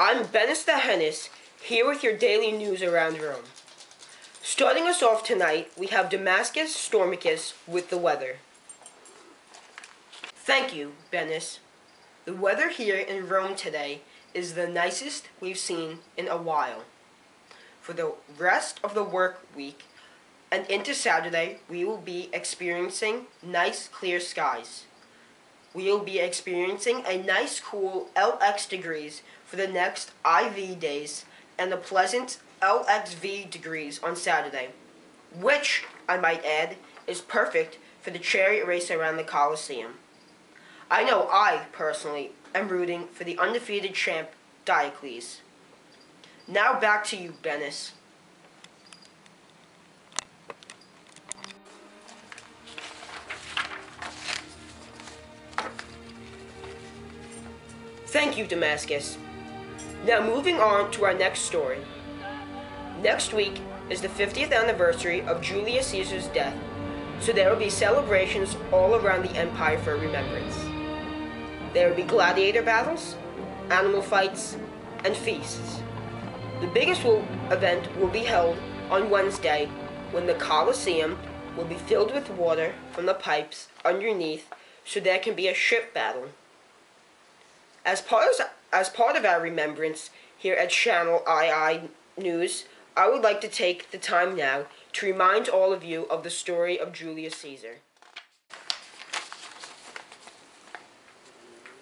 I'm Benis the Hennis, here with your daily news around Rome. Starting us off tonight, we have Damascus Stormicus with the weather. Thank you, Benis. The weather here in Rome today is the nicest we've seen in a while. For the rest of the work week and into Saturday, we will be experiencing nice clear skies. We will be experiencing a nice cool LX degrees for the next IV days and a pleasant LXV degrees on Saturday, which, I might add, is perfect for the chariot race around the Colosseum. I know I, personally, am rooting for the undefeated champ, Diocles. Now back to you, Benis. Thank you, Damascus. Now moving on to our next story. Next week is the 50th anniversary of Julius Caesar's death, so there will be celebrations all around the empire for remembrance. There will be gladiator battles, animal fights, and feasts. The biggest event will be held on Wednesday, when the Colosseum will be filled with water from the pipes underneath, so there can be a ship battle. As part of our remembrance here at Channel II News, I would like to take the time now to remind all of you of the story of Julius Caesar.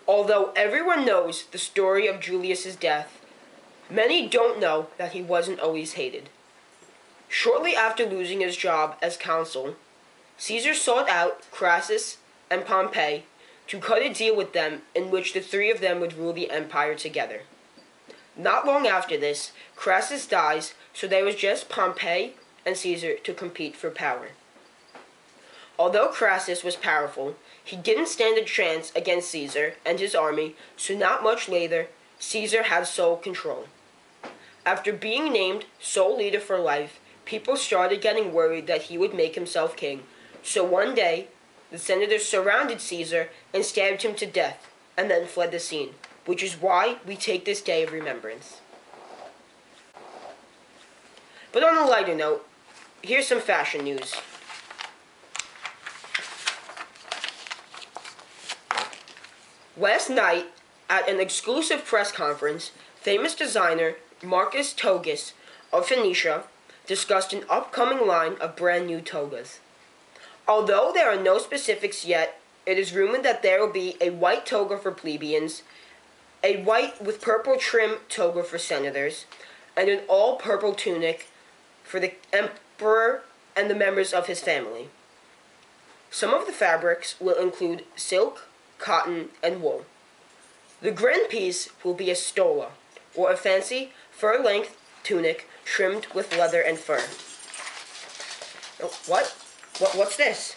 Although everyone knows the story of Julius's death, many don't know that he wasn't always hated. Shortly after losing his job as consul, Caesar sought out Crassus and Pompey to cut a deal with them in which the three of them would rule the empire together. Not long after this, Crassus dies, so there was just Pompey and Caesar to compete for power. Although Crassus was powerful, he didn't stand a chance against Caesar and his army, so not much later, Caesar had sole control. After being named sole leader for life, people started getting worried that he would make himself king, so one day, the senators surrounded Caesar and stabbed him to death, and then fled the scene, which is why we take this day of remembrance. But on a lighter note, here's some fashion news. Last night, at an exclusive press conference, famous designer Marcus Togas of Phoenicia discussed an upcoming line of brand new togas. Although there are no specifics yet, it is rumored that there will be a white toga for plebeians, a white with purple trim toga for senators, and an all-purple tunic for the emperor and the members of his family. Some of the fabrics will include silk, cotton, and wool. The grand piece will be a stola, or a fancy fur-length tunic trimmed with leather and fur. Oh, What's this?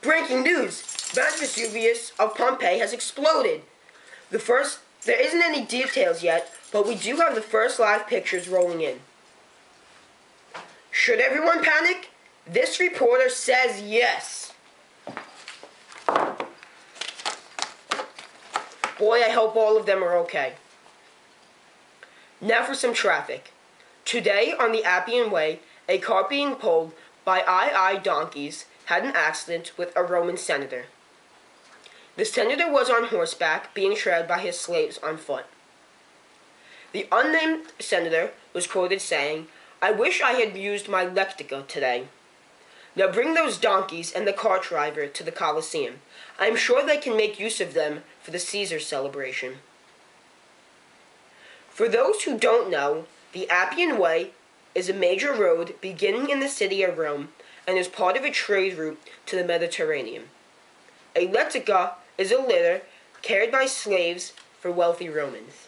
Breaking news! Mount Vesuvius of Pompeii has exploded. There isn't any details yet, but we do have the first live pictures rolling in. Should everyone panic? This reporter says yes. Boy, I hope all of them are okay. Now for some traffic. Today, on the Appian Way, a car being pulled by II donkeys had an accident with a Roman senator. The senator was on horseback, being trailed by his slaves on foot. The unnamed senator was quoted saying, "I wish I had used my lectica today. Now bring those donkeys and the cart driver to the Colosseum. I am sure they can make use of them for the Caesar celebration." For those who don't know, the Appian Way is a major road beginning in the city of Rome and is part of a trade route to the Mediterranean. A lectica is a litter carried by slaves for wealthy Romans.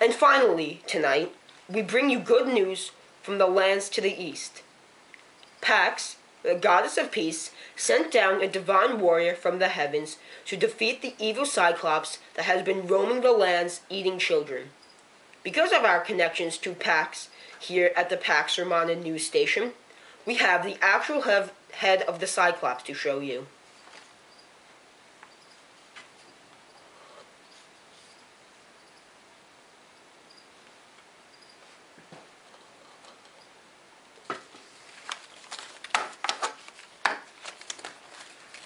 And finally, tonight, we bring you good news from the lands to the east. Pax, the goddess of peace, sent down a divine warrior from the heavens to defeat the evil Cyclops that has been roaming the lands eating children. Because of our connections to Pax here at the Pax Romana news station, we have the actual head of the Cyclops to show you.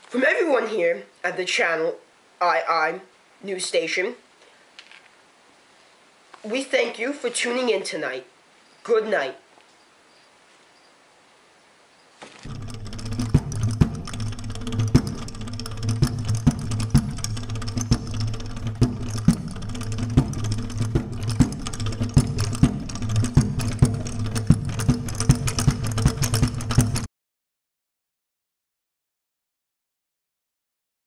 From everyone here at the channel II news station, we thank you for tuning in tonight. Good night.